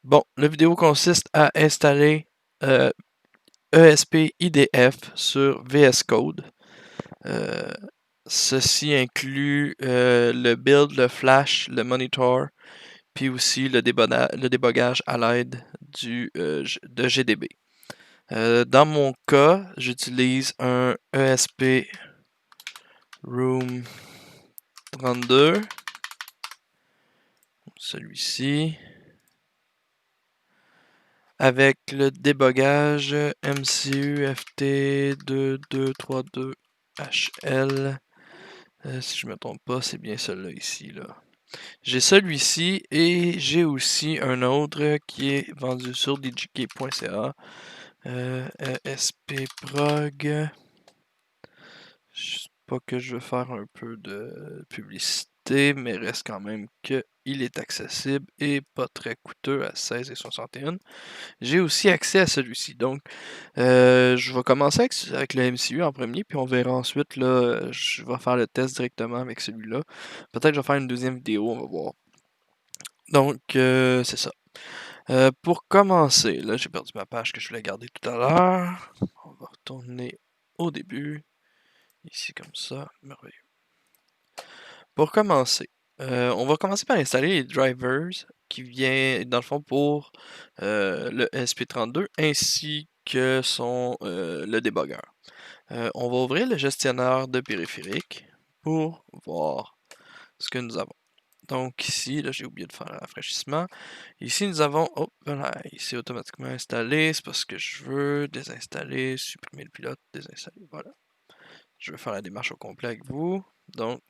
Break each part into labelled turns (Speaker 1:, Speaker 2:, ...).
Speaker 1: Bon, la vidéo consiste à installer ESP IDF sur VS Code. Ceci inclut le build, le flash, le monitor, puis aussi le débogage à l'aide de GDB. Dans mon cas, j'utilise un ESP Room 32, celui-ci, avec le débogage MCU FT2232HL. Si je me trompe pas, c'est bien celui-là ici. Là. J'ai celui-ci et j'ai aussi un autre qui est vendu sur djk.ca. ESPprog. Je sais pas que je veux faire un peu de publicité, mais reste quand même qu'il est accessible et pas très coûteux à 16,61. J'ai aussi accès à celui-ci. Donc, je vais commencer avec le MCU en premier, puis on verra ensuite. Là, je vais faire le test directement avec celui-là. Peut-être que je vais faire une deuxième vidéo, on va voir. Donc, c'est ça. Pour commencer, là, j'ai perdu ma page que je voulais garder tout à l'heure. On va retourner au début. Ici, comme ça. Merveilleux. Pour commencer, on va commencer par installer les drivers qui viennent, dans le fond, pour le SP32 ainsi que le débugger. On va ouvrir le gestionnaire de périphériques pour voir ce que nous avons. Donc ici, là j'ai oublié de faire un rafraîchissement. Ici nous avons, oh voilà, ici automatiquement installé, c'est parce que je veux désinstaller, supprimer le pilote, désinstaller, voilà. Je vais faire la démarche au complet avec vous. Donc,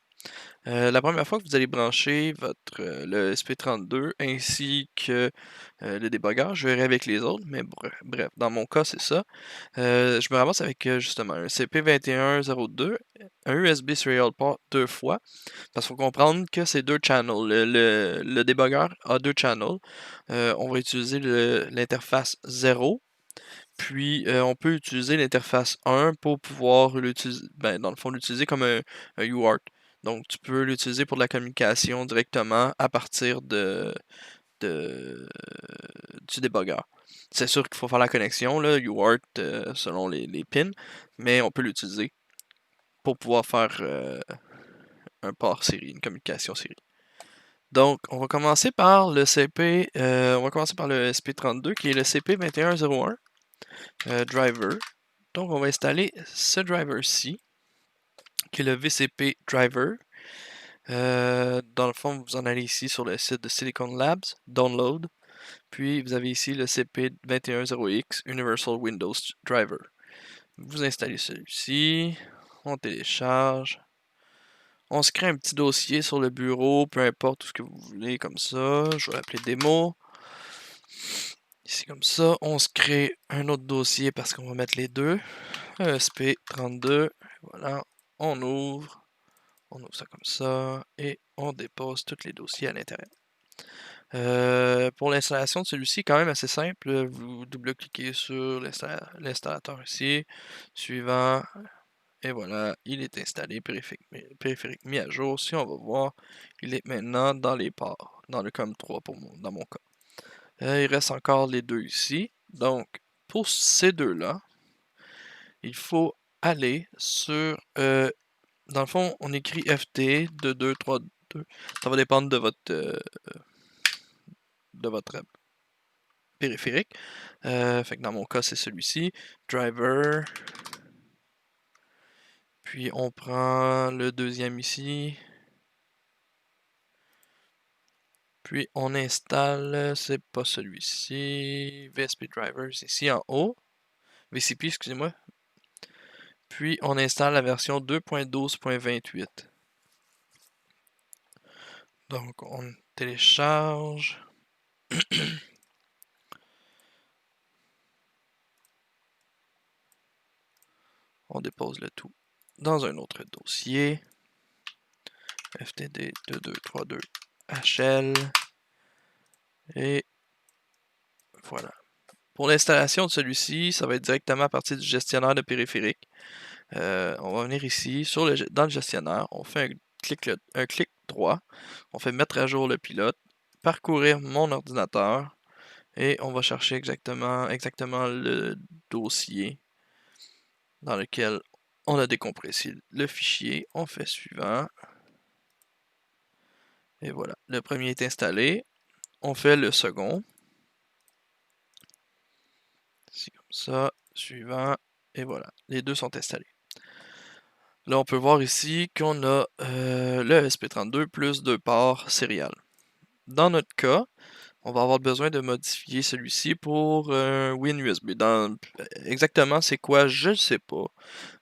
Speaker 1: la première fois que vous allez brancher le SP32 ainsi que le débugger, je verrai avec les autres, mais bref, dans mon cas c'est ça. Je me ramasse avec justement un CP2102, un USB Serial Port 2 fois, parce qu'il faut comprendre que c'est 2 channels. Le débugger a 2 channels. On va utiliser l'interface 0, puis on peut utiliser l'interface 1 pour pouvoir l'utiliser, dans le fond, l'utiliser comme un UART. Donc tu peux l'utiliser pour de la communication directement à partir du débugger. C'est sûr qu'il faut faire la connexion, là, UART selon les pins, mais on peut l'utiliser pour pouvoir faire un port série, une communication série. Donc, on va commencer par le SP32 qui est le CP2101 driver. Donc, on va installer ce driver-ci, qui est le VCP driver. Dans le fond, vous en allez ici sur le site de Silicon Labs, Download. Puis, vous avez ici le CP210X Universal Windows Driver. Vous installez celui-ci, on télécharge. On se crée un petit dossier sur le bureau, peu importe tout ce que vous voulez, comme ça. Je vais l'appeler démo. Ici, comme ça, on se crée un autre dossier parce qu'on va mettre les deux. ESP32, voilà. On ouvre ça comme ça, et on dépose tous les dossiers à l'intérieur. Pour l'installation de celui-ci, quand même assez simple. Vous double-cliquez sur l'installateur ici, suivant, et voilà, il est installé, périphérique mis à jour. Si on va voir, il est maintenant dans les ports, dans le COM3 dans mon cas. Il reste encore les deux ici. Donc, pour ces deux-là, il faut aller sur... dans le fond, on écrit FT 2232. Ça va dépendre de votre périphérique. Fait que dans mon cas, c'est celui-ci. Driver. Puis on prend le deuxième ici. Puis on installe, c'est pas celui-ci. VSP Drivers ici en haut. VCP, excusez-moi. Puis on installe la version 2.12.28. Donc on télécharge. On dépose le tout dans un autre dossier. FTD 2232 HL. Et voilà. Pour l'installation de celui-ci, ça va être directement à partir du gestionnaire de périphérique. On va venir ici, dans le gestionnaire, on fait un clic droit, on fait mettre à jour le pilote, parcourir mon ordinateur, Et on va chercher exactement le dossier dans lequel on a décompressé le fichier. On fait suivant. Et voilà, le premier est installé. On fait le second. C'est comme ça, suivant. Et voilà, les deux sont installés. Là, on peut voir ici qu'on a le ESP32 plus 2 ports serial. Dans notre cas, on va avoir besoin de modifier celui-ci pour WinUSB. Exactement c'est quoi, je ne sais pas,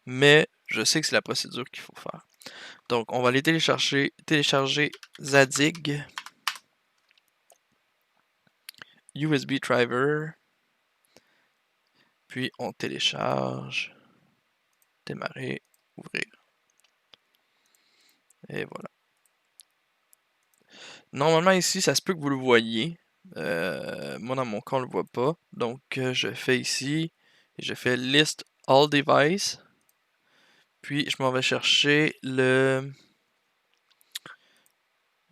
Speaker 1: mais je sais que c'est la procédure qu'il faut faire. Donc, on va aller télécharger Zadig USB Driver, puis on télécharge, démarrer, ouvrir. Et voilà. Normalement ici, ça se peut que vous le voyez. Moi dans mon cas, on le voit pas. Donc je fais ici, je fais List All Device. Puis je m'en vais chercher le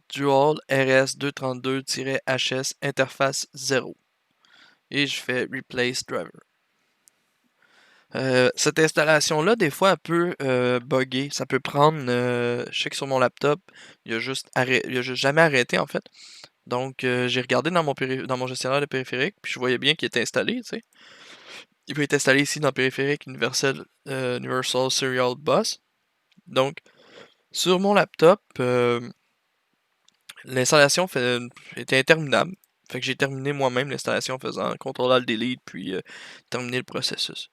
Speaker 1: Dual RS232-HS interface 0. Et je fais Replace Driver. Cette installation-là, des fois, elle peut bugger. Ça peut prendre. Je sais que sur mon laptop, il a juste jamais arrêté en fait. Donc, j'ai regardé dans mon gestionnaire de périphérique, puis je voyais bien qu'il était installé, tu sais. Il peut être installé ici dans périphérique Universal Serial Bus. Donc, sur mon laptop, l'installation était interminable. Fait que j'ai terminé moi-même l'installation en faisant Ctrl-Alt-Delete, puis terminer le processus.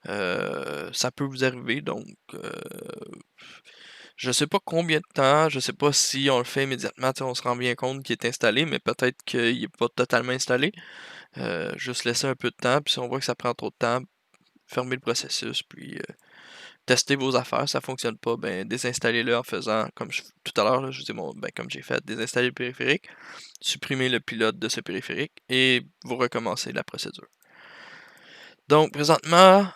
Speaker 1: Ça peut vous arriver, donc je sais pas combien de temps, je sais pas si on le fait immédiatement, on se rend bien compte qu'il est installé, mais peut-être qu'il est pas totalement installé. Juste laisser un peu de temps, puis si on voit que ça prend trop de temps, fermer le processus, puis tester vos affaires. Ça fonctionne pas, ben désinstallez-le en faisant, comme tout à l'heure, je vous dis comme j'ai fait, désinstaller le périphérique, supprimer le pilote de ce périphérique et vous recommencez la procédure. Donc présentement,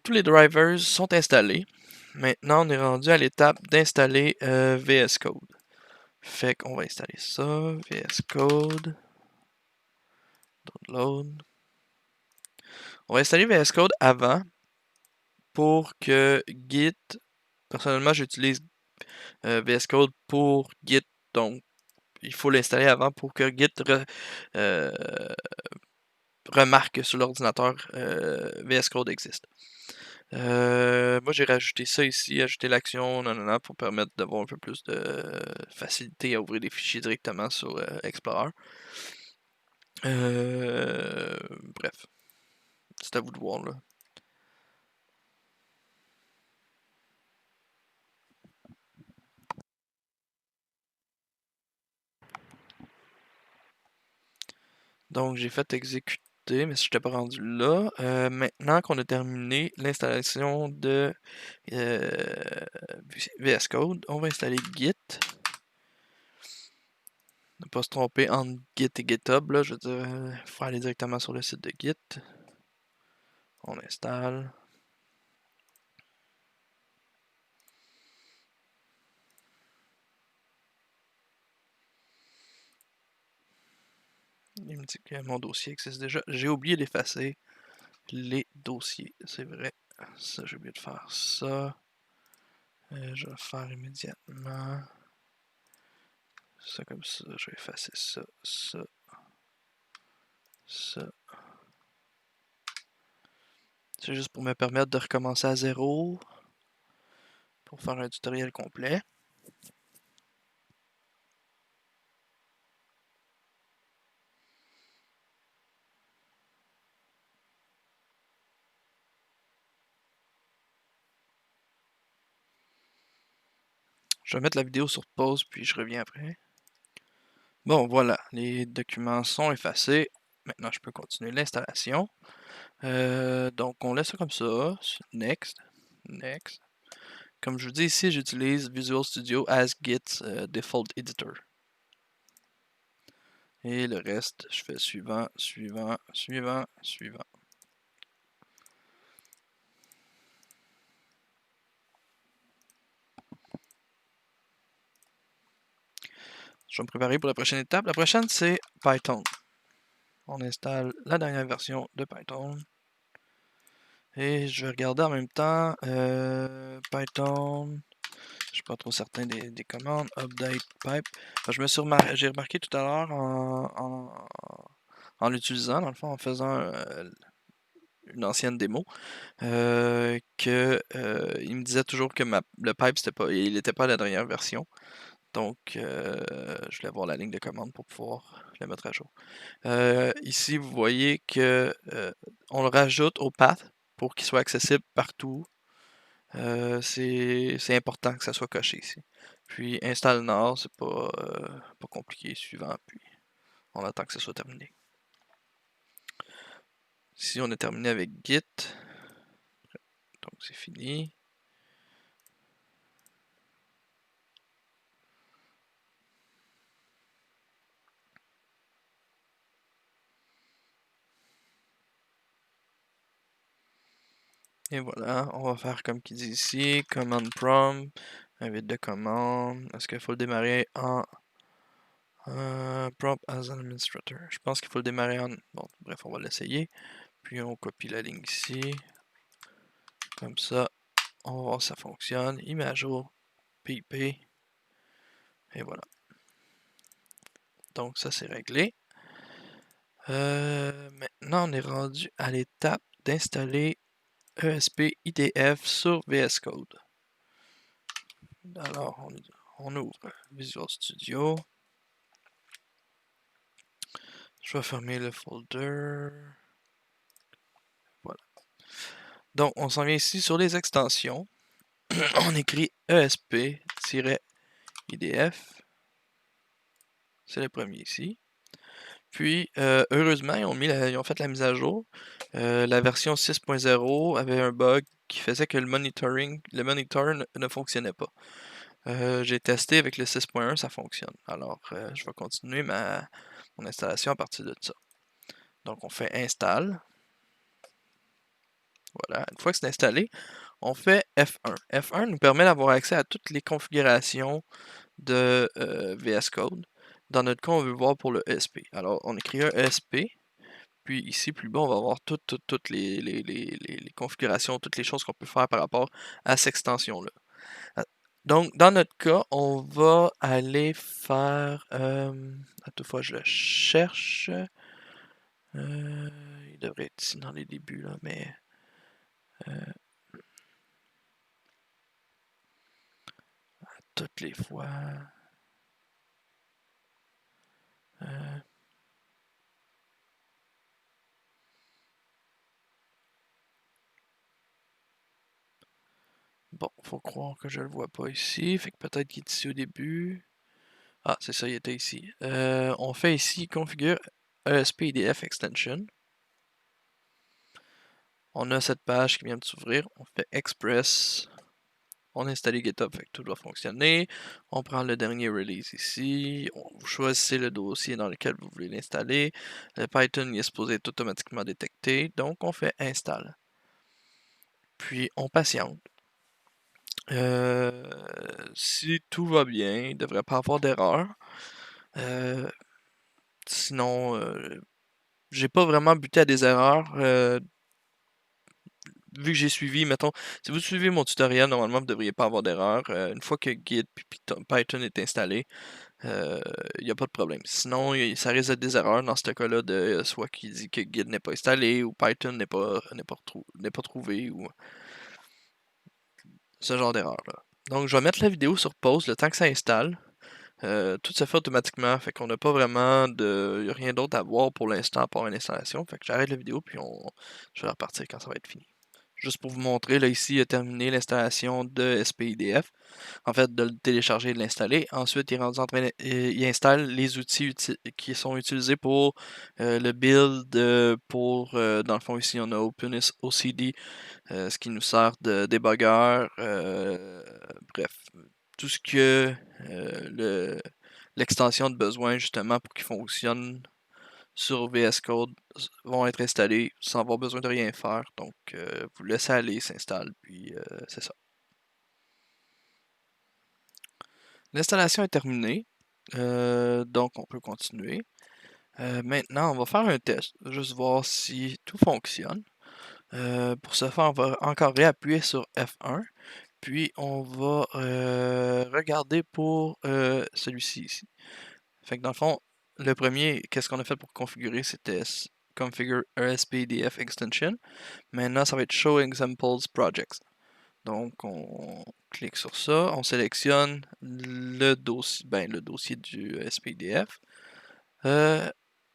Speaker 1: tous les drivers sont installés. Maintenant, on est rendu à l'étape d'installer VS Code. Fait qu'on va installer ça, VS Code, download. On va installer VS Code avant pour que Git, personnellement j'utilise VS Code pour Git, donc il faut l'installer avant pour que Git euh, remarque sur l'ordinateur VS Code existe. Moi j'ai rajouté ça ici, ajouter l'action, pour permettre d'avoir un peu plus de facilité à ouvrir des fichiers directement sur Explorer. Bref, c'est à vous de voir là. Donc j'ai fait exécuter, mais je n'étais pas rendu là. Maintenant qu'on a terminé l'installation de VS Code, on va installer Git. Ne pas se tromper entre Git et GitHub, là, je veux dire, il faut aller directement sur le site de Git. On installe. Il me dit que mon dossier existe déjà. J'ai oublié d'effacer les dossiers, c'est vrai. Ça, j'ai oublié de faire ça. Je vais le faire immédiatement. Ça comme ça, je vais effacer ça, ça, ça. C'est juste pour me permettre de recommencer à zéro pour faire un tutoriel complet. Je vais mettre la vidéo sur pause puis je reviens après. Bon, voilà, les documents sont effacés. Maintenant, je peux continuer l'installation. Donc, on laisse ça comme ça. Next. Next. Comme je vous dis ici, j'utilise Visual Studio as Git's default editor. Et le reste, je fais suivant, suivant, suivant, suivant. Je vais me préparer pour la prochaine étape. La prochaine, c'est Python. on installe la dernière version de Python. Et je vais regarder en même temps Python. Je suis pas trop certain des commandes. Update pipe. J'ai remarqué tout à l'heure en l'utilisant, dans le fond, en faisant une ancienne démo, que il me disait toujours que le pipe il n'était pas la dernière version. Donc, je voulais voir la ligne de commande pour pouvoir le mettre à jour. Ici, vous voyez que on le rajoute au path pour qu'il soit accessible partout. C'est important que ça soit coché ici. Puis install now, c'est pas compliqué, suivant, puis on attend que ça soit terminé. Ici, on a terminé avec Git. Donc c'est fini. Et voilà, on va faire comme qu'il dit ici, command prompt, invite de commande. Est-ce qu'il faut le démarrer en prompt as an administrator? Je pense qu'il faut le démarrer en... Bon, bref, on va l'essayer. Puis on copie la ligne ici. Comme ça, on va voir si ça fonctionne. Il met à jour PIP. Et voilà. Donc ça, c'est réglé. Maintenant, on est rendu à l'étape d'installer ESP IDF sur VS Code. Alors, on ouvre Visual Studio. Je vais fermer le folder. Voilà. Donc, on s'en vient ici sur les extensions. On écrit ESP-IDF. C'est le premier ici. Puis, heureusement, ils ont fait la mise à jour. La version 6.0 avait un bug qui faisait que le monitor ne fonctionnait pas. J'ai testé avec le 6.1, ça fonctionne. Alors, je vais continuer mon installation à partir de ça. Donc, on fait install. Voilà, une fois que c'est installé, on fait F1. F1 nous permet d'avoir accès à toutes les configurations de VS Code. Dans notre cas, on veut voir pour le ESP. Alors, on écrit un ESP. Puis ici, plus bas, on va voir toutes les configurations, toutes les choses qu'on peut faire par rapport à cette extension-là. Donc, dans notre cas, on va aller faire... à toute fois, je le cherche. Il devrait être ici dans les débuts, là, mais... toutes les fois... bon, faut croire que je le vois pas ici. Fait que peut-être qu'il est ici au début. Ah, c'est ça, il était ici. On fait ici configure ESP-IDF extension. On a cette page qui vient de s'ouvrir. On fait Express. On installe GitHub, fait que tout doit fonctionner. On prend le dernier release ici. Vous choisissez le dossier dans lequel vous voulez l'installer. Le Python est supposé être automatiquement détecté. Donc, on fait install. Puis, on patiente. Si tout va bien, il ne devrait pas avoir d'erreur. Sinon, j'ai pas vraiment buté à des erreurs. Vu que j'ai suivi, mettons, si vous suivez mon tutoriel, normalement, vous ne devriez pas avoir d'erreur. Une fois que Git puis Python est installé, il n'y a pas de problème. Sinon, ça risque d'être des erreurs dans ce cas-là, de soit qui dit que Git n'est pas installé ou Python n'est pas trouvé ou ce genre d'erreur-là. Donc, je vais mettre la vidéo sur pause le temps que ça installe. Tout se fait automatiquement, fait qu'on n'a pas vraiment de. Y a rien d'autre à voir pour l'instant à part une installation. Fait que j'arrête la vidéo puis je vais repartir quand ça va être fini. Juste pour vous montrer, là ici, il a terminé l'installation de SPIDF. En fait, de le télécharger et de l'installer. Ensuite, il est rendu en train il installe les outils qui sont utilisés pour le build. Dans le fond, ici, on a OpenOCD, ce qui nous sert de débugger. Bref, tout ce que l'extension de besoin justement pour qu'il fonctionne sur VS Code vont être installés sans avoir besoin de rien faire. Donc, vous laissez aller, s'installe, puis c'est ça. L'installation est terminée, donc on peut continuer. Maintenant, on va faire un test, juste voir si tout fonctionne. Pour ce faire, on va encore réappuyer sur F1, puis on va regarder pour celui-ci ici. Fait que dans le fond, le premier, qu'est-ce qu'on a fait pour configurer, c'était Configure ESPDF Extension. Maintenant, ça va être Show Examples Projects. Donc, on clique sur ça, on sélectionne le dossier du SPDF.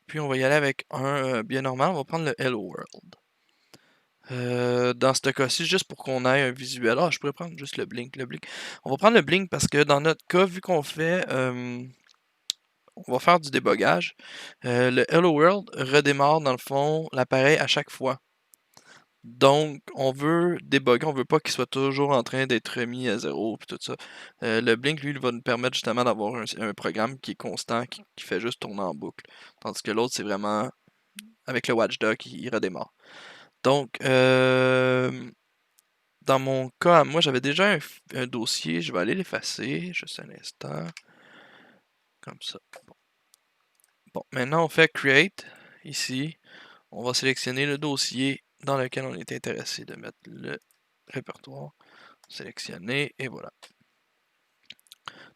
Speaker 1: Puis on va y aller avec un bien normal, on va prendre le Hello World. Dans ce cas-ci, juste pour qu'on ait un visuel, je pourrais prendre juste le Blink. On va prendre le Blink parce que dans notre cas, vu qu'on fait, on va faire du débogage, le Hello World redémarre dans le fond l'appareil à chaque fois. Donc, on veut déboguer, on veut pas qu'il soit toujours en train d'être remis à zéro puis tout ça. Le Blink, lui, il va nous permettre justement d'avoir un programme qui est constant, qui fait juste tourner en boucle. Tandis que l'autre, c'est vraiment avec le Watchdog, il redémarre. Donc, dans mon cas, moi, j'avais déjà un dossier. Je vais aller l'effacer, juste un instant. Comme ça. Bon, maintenant, on fait Create, ici. On va sélectionner le dossier dans lequel on est intéressé de mettre le répertoire. Sélectionner, et voilà.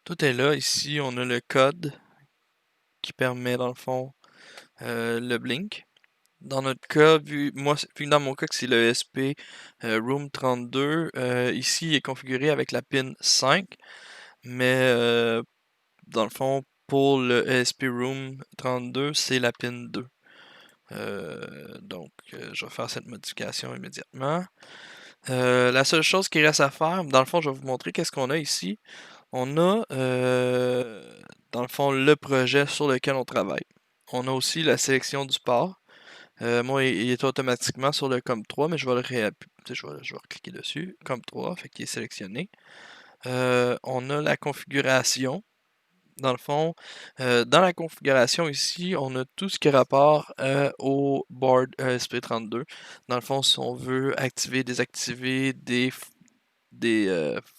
Speaker 1: Tout est là. Ici, on a le code qui permet, dans le fond, le Blink. Dans notre cas, vu que dans mon cas que c'est le ESP Room 32, ici il est configuré avec la pin 5, mais dans le fond, pour le ESP Room 32, c'est la pin 2. Donc, je vais faire cette modification immédiatement. La seule chose qui reste à faire, dans le fond, je vais vous montrer qu'est-ce qu'on a ici. On a, dans le fond, le projet sur lequel on travaille. On a aussi la sélection du port. Moi, il est automatiquement sur le COM3, mais je vais le je vais cliquer dessus. COM3, fait qu'il est sélectionné. On a la configuration. Dans le fond, dans la configuration ici, on a tout ce qui est rapport au board ESP32. Dans le fond, si on veut activer, désactiver des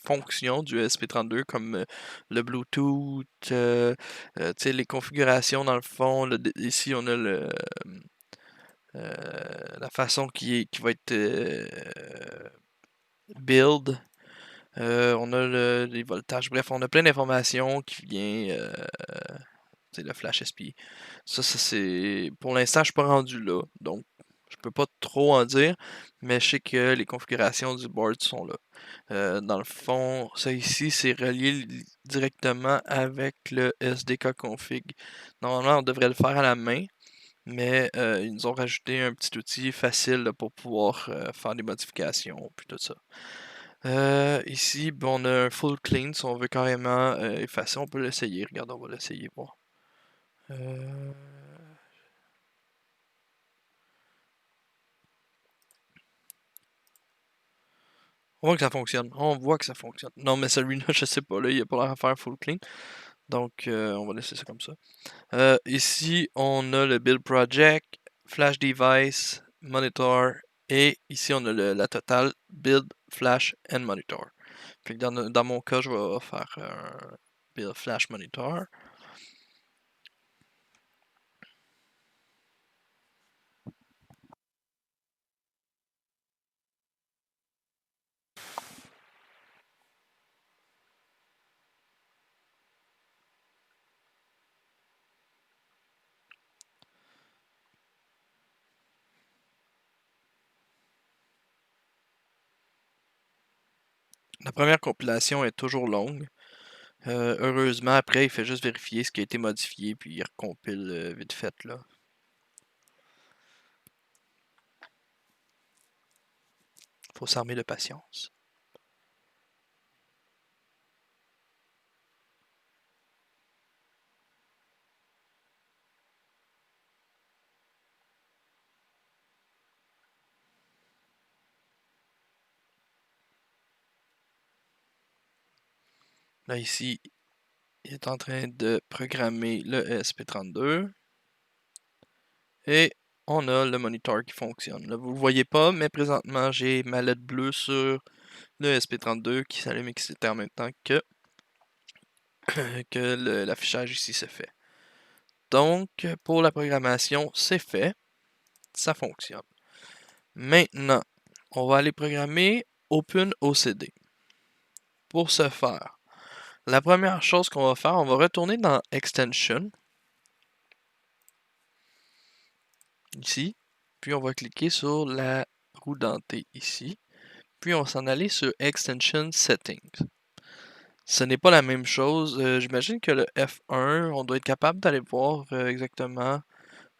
Speaker 1: fonctions du ESP32 comme le Bluetooth, les configurations dans le fond. Ici, on a la façon qui va être build. On a les voltages. Bref, on a plein d'informations qui viennent. C'est le Flash SPI. Ça c'est. Pour l'instant, je suis pas rendu là. Donc, je peux pas trop en dire. Mais je sais que les configurations du board sont là. Dans le fond, ça ici, c'est relié directement avec le SDK config. Normalement, on devrait le faire à la main. Mais ils nous ont rajouté un petit outil facile là, pour pouvoir faire des modifications, puis tout ça. Ici, on a un full clean. Si on veut carrément effacer, on peut l'essayer. Regarde, on va l'essayer, voir. Euh, On voit que ça fonctionne. On voit que ça fonctionne. Non, mais celui-là, je sais pas, là, il a pas l'air à faire full clean. Donc, on va laisser ça comme ça. Ici, on a le build project, flash device, monitor, et ici, on a la totale build, flash and monitor. Puis dans mon cas, je vais faire un build flash monitor. La première compilation est toujours longue. Heureusement, après, il fait juste vérifier ce qui a été modifié, puis il recompile vite fait là. Faut s'armer de patience. Là, ici, il est en train de programmer le ESP32. Et on a le monitor qui fonctionne. Là, vous ne le voyez pas, mais présentement, j'ai ma LED bleue sur le ESP32 qui s'allume et qui s'éteint en même temps que, l'affichage ici se fait. Donc, pour la programmation, c'est fait. Ça fonctionne. Maintenant, on va aller programmer OpenOCD. Pour ce faire, la première chose qu'on va faire, on va retourner dans Extension. Ici. Puis on va cliquer sur la roue dentée ici. Puis on va s'en aller sur Extension Settings. Ce n'est pas la même chose. J'imagine que le F1, on doit être capable d'aller voir exactement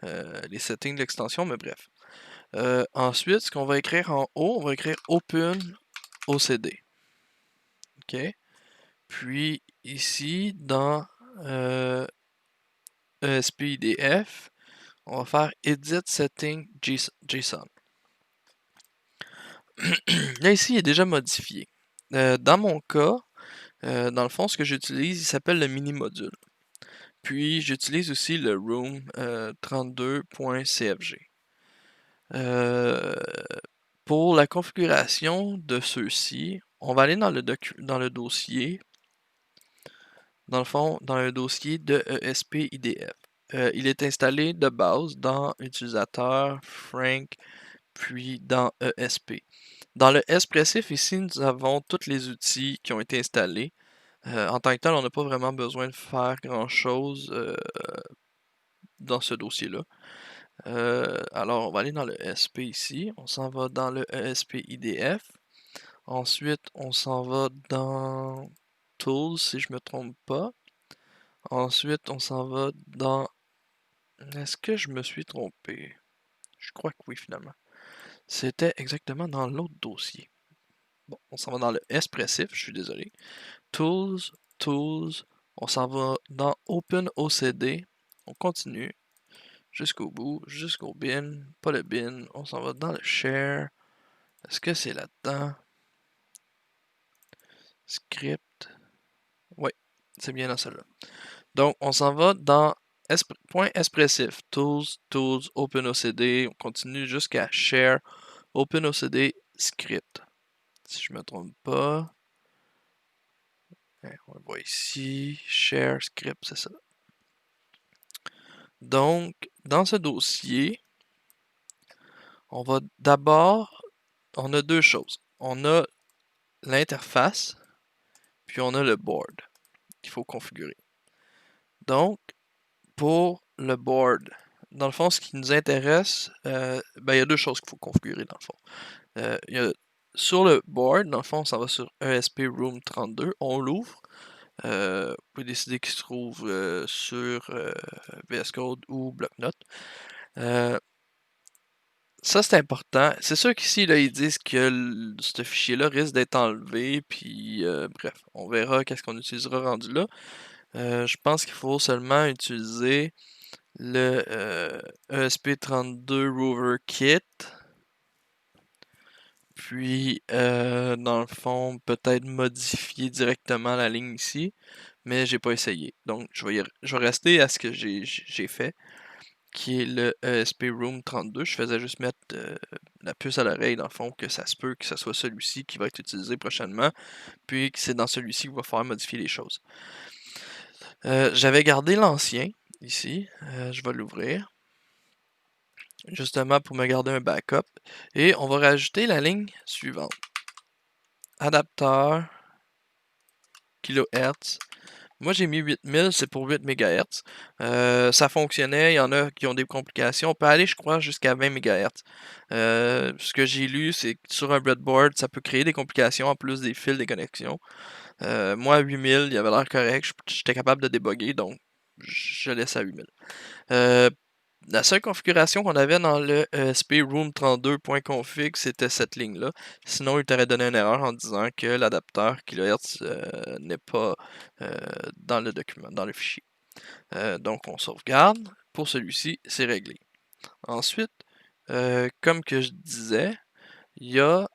Speaker 1: les settings de l'extension, mais bref. Ensuite, ce qu'on va écrire en haut, on va écrire Open OCD. OK. Puis ici, dans ESP-IDF, on va faire Edit Setting JSON. Là, ici, il est déjà modifié. Dans mon cas, dans le fond, ce que j'utilise, il s'appelle le mini-module. Puis, j'utilise aussi le room 32.cfg. Pour la configuration de ceux-ci, on va aller dans le dossier, dans le fond, dans le dossier de ESP-IDF. Il est installé de base dans utilisateur, Frank, puis dans ESP. Dans le Espressif, ici, nous avons tous les outils qui ont été installés. En tant que tel, on n'a pas vraiment besoin de faire grand-chose dans ce dossier-là. Alors, on va aller dans le ESP ici. On s'en va dans le ESP IDF. Ensuite, on s'en va dans Tools, si je me trompe pas. Ensuite, on s'en va dans... Est-ce que je me suis trompé? Je crois que oui, finalement. C'était exactement dans l'autre dossier. Bon, on s'en va dans le Espressif, je suis désolé. Tools, Tools, on s'en va dans OpenOCD. On continue jusqu'au bout, jusqu'au bin, pas le bin. On s'en va dans le share. Est-ce que c'est là-dedans? Script. Oui, c'est bien dans celle-là. Donc, on s'en va dans point expressif. Tools, Tools, OpenOCD. On continue jusqu'à Share, OpenOCD, Script. Si je ne me trompe pas. On le voit ici. Share, Script, c'est ça. Donc, dans ce dossier, on va d'abord, on a deux choses. On a l'interface, puis on a le board qu'il faut configurer. Donc, pour le board, dans le fond, ce qui nous intéresse, il y a deux choses qu'il faut configurer dans le fond. Sur le board, dans le fond, ça va sur ESP Room 32, on l'ouvre. Vous pouvez décider qu'il se trouve sur VS Code ou bloc-notes. Ça, c'est important. C'est sûr qu'ici, là, ils disent que ce fichier-là risque d'être enlevé, puis bref, on verra qu'est-ce qu'on utilisera rendu là. Je pense qu'il faut seulement utiliser le ESP32 Rover Kit. Puis, dans le fond, peut-être modifier directement la ligne ici, mais j'ai pas essayé. Donc, je vais rester à ce que j'ai fait, qui est le ESP Room 32. Je faisais juste mettre la puce à l'oreille, dans le fond, que ça se peut que ce soit celui-ci qui va être utilisé prochainement, puis que c'est dans celui-ci qu'il va falloir modifier les choses. J'avais gardé l'ancien, ici. Je vais l'ouvrir, justement pour me garder un backup. Et on va rajouter la ligne suivante. Adapteur, kHz. Moi, j'ai mis 8000, c'est pour 8 MHz. Ça fonctionnait, il y en a qui ont des complications. On peut aller, je crois, jusqu'à 20 MHz. Ce que j'ai lu, c'est que sur un breadboard, ça peut créer des complications en plus des fils des connexions. Moi, à 8000, il avait l'air correct. J'étais capable de débugger, donc je laisse à 8000. La seule configuration qu'on avait dans le ESP Room 32.config, c'était cette ligne-là. Sinon, il t'aurait donné une erreur en disant que l'adapteur kHz n'est pas dans le document, dans le fichier. Donc, on sauvegarde. Pour celui-ci, c'est réglé. Ensuite, comme que je disais, il y a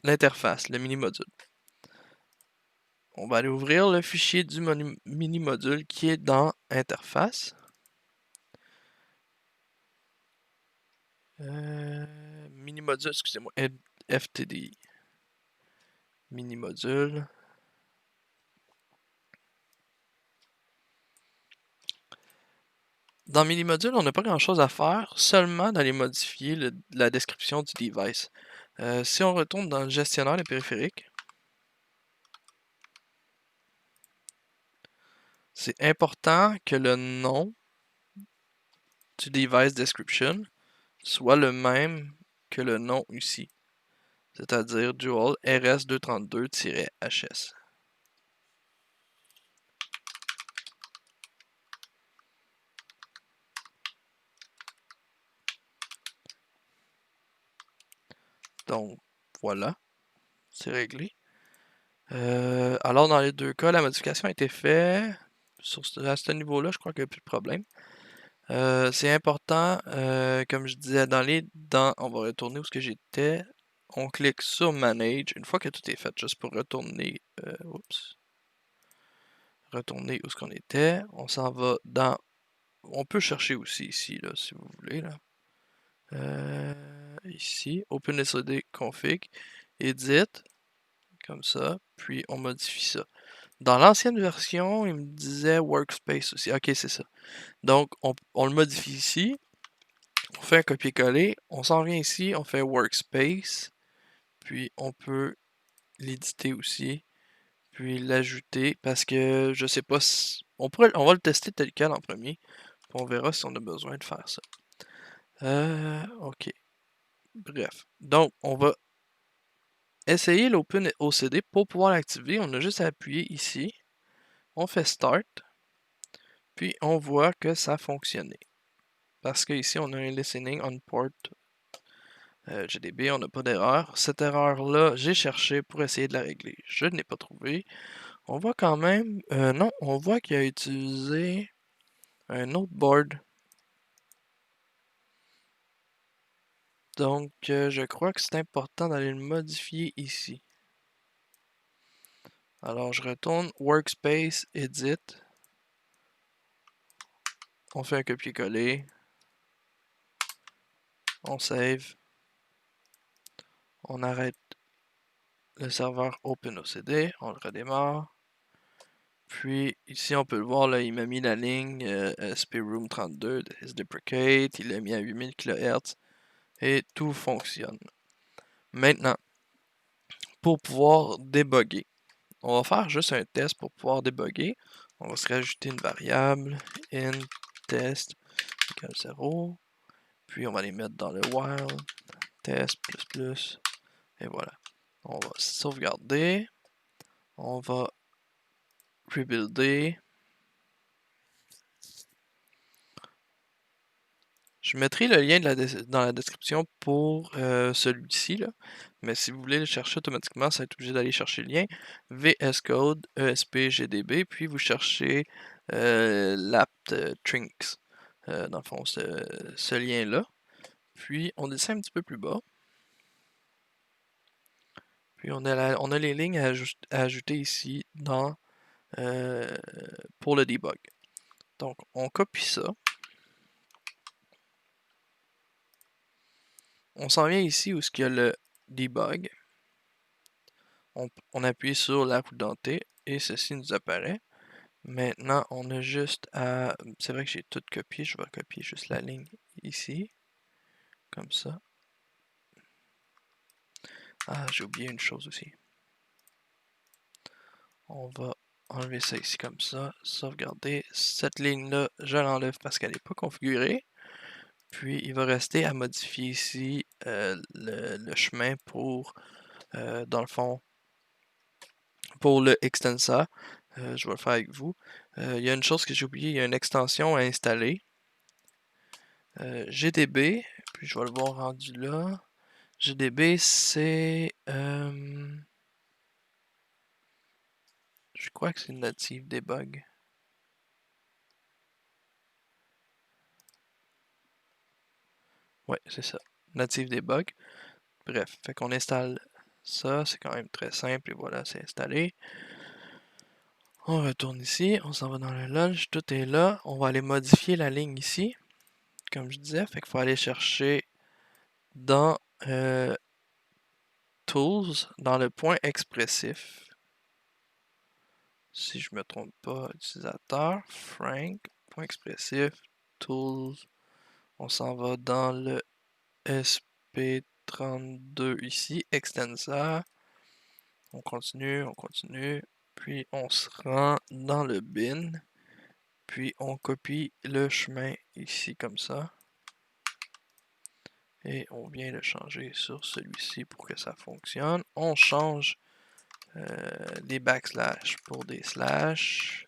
Speaker 1: l'interface, le mini-module. On va aller ouvrir le fichier du mini-module qui est dans Interface. Mini-module, excusez-moi, FTDI. Mini-module. Dans Minimodules, on n'a pas grand-chose à faire, seulement d'aller modifier la description du device. Si on retourne dans le gestionnaire des périphériques, c'est important que le nom du device description soit le même que le nom ici, c'est-à-dire dual RS232-HS. Donc, voilà, c'est réglé. Alors, dans les deux cas, la modification a été faite. À ce niveau-là, je crois qu'il n'y a plus de problème. C'est important, comme je disais, on va retourner où ce que j'étais. On clique sur Manage. Une fois que tout est fait, juste pour retourner, retourner où ce qu'on était. On s'en va dans. On peut chercher aussi ici, là, si vous voulez, là. Ici, OpenSSD config, edit, comme ça, puis on modifie ça. Dans l'ancienne version, il me disait workspace aussi. Ok, c'est ça. Donc, on le modifie ici. On fait un copier-coller. On s'en vient ici. On fait workspace. Puis, on peut l'éditer aussi. Puis, l'ajouter. Parce que je sais pas si. On va le tester tel quel en premier. Puis, on verra si on a besoin de faire ça. Ok. Bref. Donc, on va essayer l'OpenOCD. Pour pouvoir l'activer, on a juste à appuyer ici. On fait Start. Puis on voit que ça a fonctionné. Parce que ici on a un listening on port GDB, on n'a pas d'erreur. Cette erreur-là, j'ai cherché pour essayer de la régler. Je ne l'ai pas trouvé. On voit quand même. Non, on voit qu'il a utilisé un autre board. Donc je crois que c'est important d'aller le modifier ici. Alors je retourne Workspace, Edit. On fait un copier-coller. On save. On arrête le serveur OpenOCD. On le redémarre. Puis ici on peut le voir, là, il m'a mis la ligne SPRoom 32 de deprecate, il l'a mis à 8000 kHz et tout fonctionne. Maintenant, pour pouvoir débugger, on va faire juste un test pour pouvoir débugger. On va se rajouter une variable int test égale 0. Puis on va les mettre dans le while test plus et voilà. On va sauvegarder. On va rebuilder. Je mettrai le lien dans la description pour celui-ci, là. Mais si vous voulez le chercher automatiquement, ça va être obligé d'aller chercher le lien. VS Code, ESP-GDB, puis vous cherchez l'apt Trinks. Dans le fond, ce lien-là. Puis on descend un petit peu plus bas. Puis on a les lignes à ajouter ici pour le debug. Donc on copie ça. On s'en vient ici où il y a le debug. On appuie sur la roue dentée et ceci nous apparaît. Maintenant, on a juste à. C'est vrai que j'ai tout copié, je vais copier juste la ligne ici. Comme ça. Ah, j'ai oublié une chose aussi. On va enlever ça ici comme ça. Sauvegarder. Cette ligne-là, je l'enlève parce qu'elle n'est pas configurée. Puis, il va rester à modifier ici le chemin pour, dans le fond, pour le extensa. Je vais le faire avec vous. Il y a une chose que j'ai oublié, il y a une extension à installer. GDB, puis je vais le voir rendu là. GDB, c'est... je crois que c'est Native Debug. Ouais, c'est ça. Native Debug. Bref, fait qu'on installe ça, c'est quand même très simple, et voilà, c'est installé. On retourne ici, on s'en va dans le launch, tout est là. On va aller modifier la ligne ici, comme je disais, fait qu'il faut aller chercher dans Tools, dans le point expressif. Si je me trompe pas, utilisateur, Frank, point expressif, Tools. On s'en va dans le SP32 ici, Extensa. On continue, puis on se rend dans le bin, puis on copie le chemin ici comme ça. Et on vient le changer sur celui-ci pour que ça fonctionne. On change les backslash pour des slash.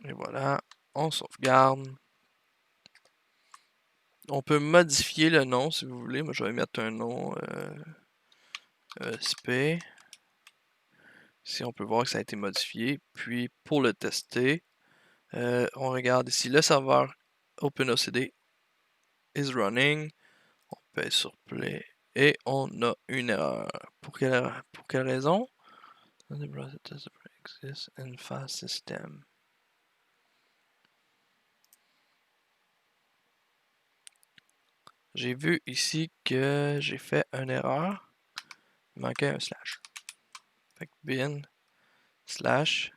Speaker 1: Et voilà, on sauvegarde. On peut modifier le nom si vous voulez. Moi, je vais mettre un nom SP. Ici, on peut voir que ça a été modifié. Puis, pour le tester, on regarde ici le serveur OpenOCD is running. On pèse sur play et on a une erreur. Pour quelle raison? Exist in file system. J'ai vu ici que j'ai fait une erreur. Il manquait un slash. Fait que bin slash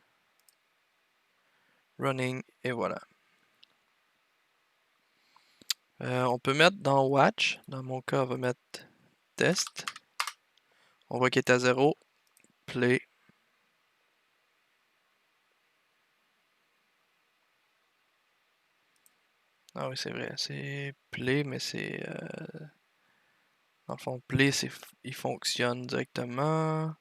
Speaker 1: running et voilà. On peut mettre dans watch. Dans mon cas, on va mettre test. On voit qu'il est à 0. Play. Ah oui, c'est vrai. C'est play, mais c'est... dans le fond, play, il fonctionne directement.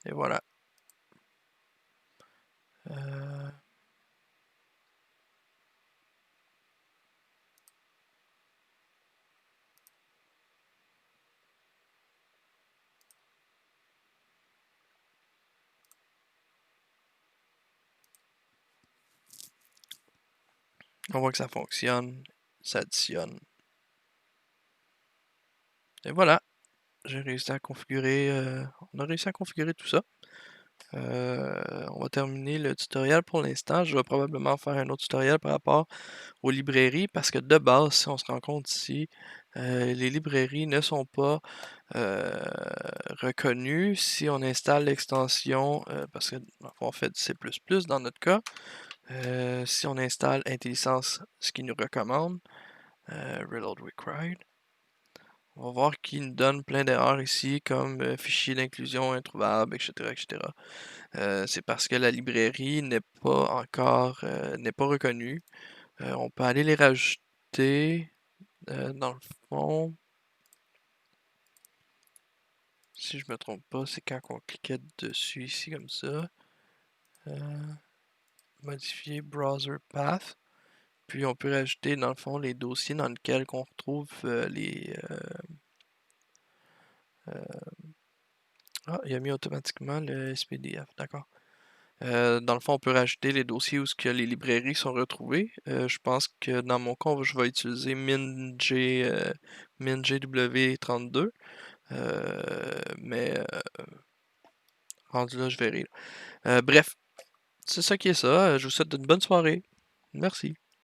Speaker 1: Et voilà. On voit que ça fonctionne. Ça additionne. Et voilà. J'ai réussi à configurer... on a réussi à configurer tout ça. On va terminer le tutoriel pour l'instant. Je vais probablement faire un autre tutoriel par rapport aux librairies parce que de base, si on se rend compte ici, les librairies ne sont pas reconnues si on installe l'extension, parce que on fait du C++ dans notre cas. Si on installe IntelliSense, ce qu'il nous recommande, Reload Required, on va voir qu'il nous donne plein d'erreurs ici, comme fichier d'inclusion introuvable, etc., etc. C'est parce que la librairie n'est pas encore n'est pas reconnue. On peut aller les rajouter dans le fond. Si je me trompe pas, c'est quand on cliquait dessus ici comme ça. Modifier browser path. Puis on peut rajouter dans le fond les dossiers dans lesquels on retrouve les. Ah, il a mis automatiquement le SPDF, d'accord. Dans le fond, on peut rajouter les dossiers où que les librairies sont retrouvées. Je pense que dans mon cas, je vais utiliser MinGW32. Mais rendu là, je verrai. Bref, c'est ça qui est ça. Je vous souhaite une bonne soirée. Merci.